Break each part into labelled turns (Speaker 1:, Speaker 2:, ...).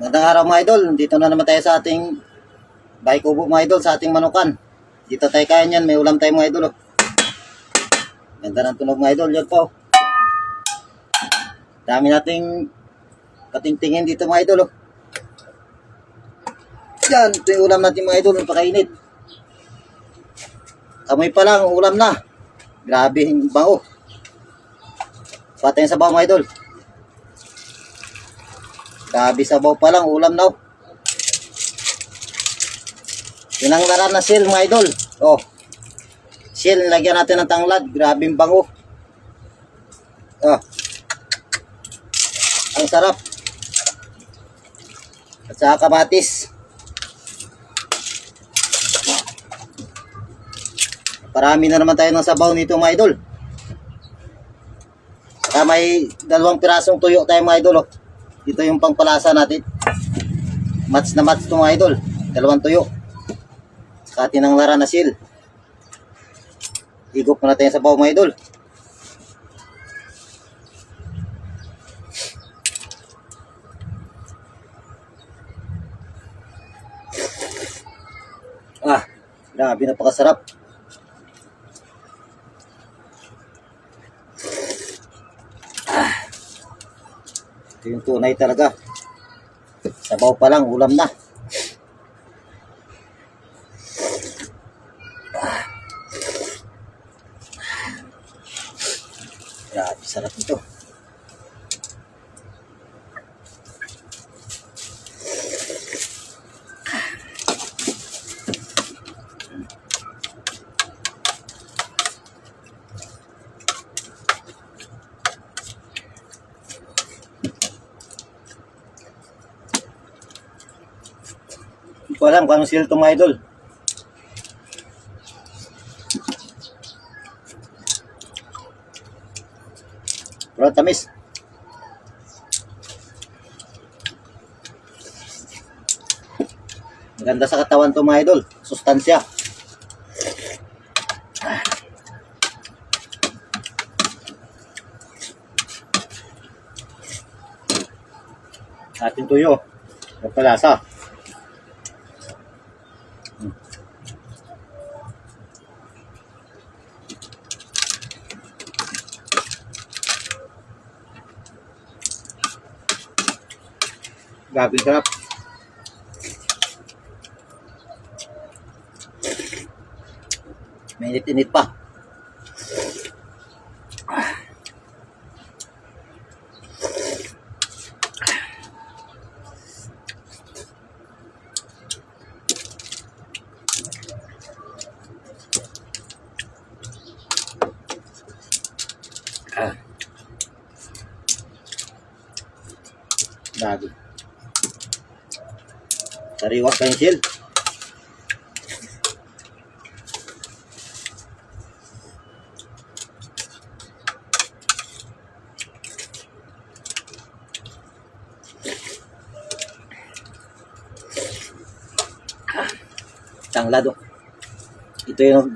Speaker 1: Magandang araw mga idol, dito na naman tayo sa ating bahay kubo mga idol, sa ating manukan. Dito tayo kain yan, may ulam tayo mga idol. Oh. Ganda ng tunog mga idol, yun po. Dami nating patingtingin dito mga idol. Oh. Yan, ito yung ulam natin mga idol, napakainit. Amoy pa lang, ulam na. Grabe yung bango. Patayin sa baho mga idol. Grabe sabaw pa lang, ulam na. Tinanglaran na sil mga idol. Oh. Sil, lagyan natin ng tanglad. Grabe yung bango. Oh. Ang sarap. At saka kamatis. Parami na naman tayo ng sabaw nito mga idol. Saka may 2 pirasong tuyo tayo mga idol. Oh. Dito yung pangpalasa natin. Mats na mats ito mga idol. 2 tuyo. Saka tinanglaran na sil. Higop na natin sa baw mga idol. Ah, grabe, napakasarap. Ito yung tunay talaga. Sabaw pa lang, ulam na. Grabe, sarap nito. Hindi ko alam kung anong sila itong mga idol. Pero tamis. Maganda sa katawan itong mga idol. Sustansya. Ating tuyo. Pagpalasa. Grabe sarap. May init-init pa. Grabe. Sariwa pencil. Tanglad. Oh. Ito yung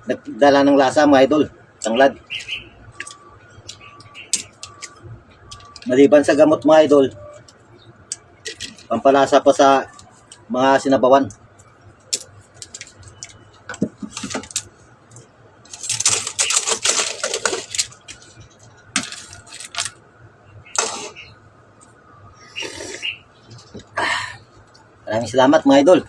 Speaker 1: nagdala ng lasa mga idol. Tanglad. Maliban sa gamot mga idol, pampalasa pa sa mga sinabawan. Maraming salamat mga idol.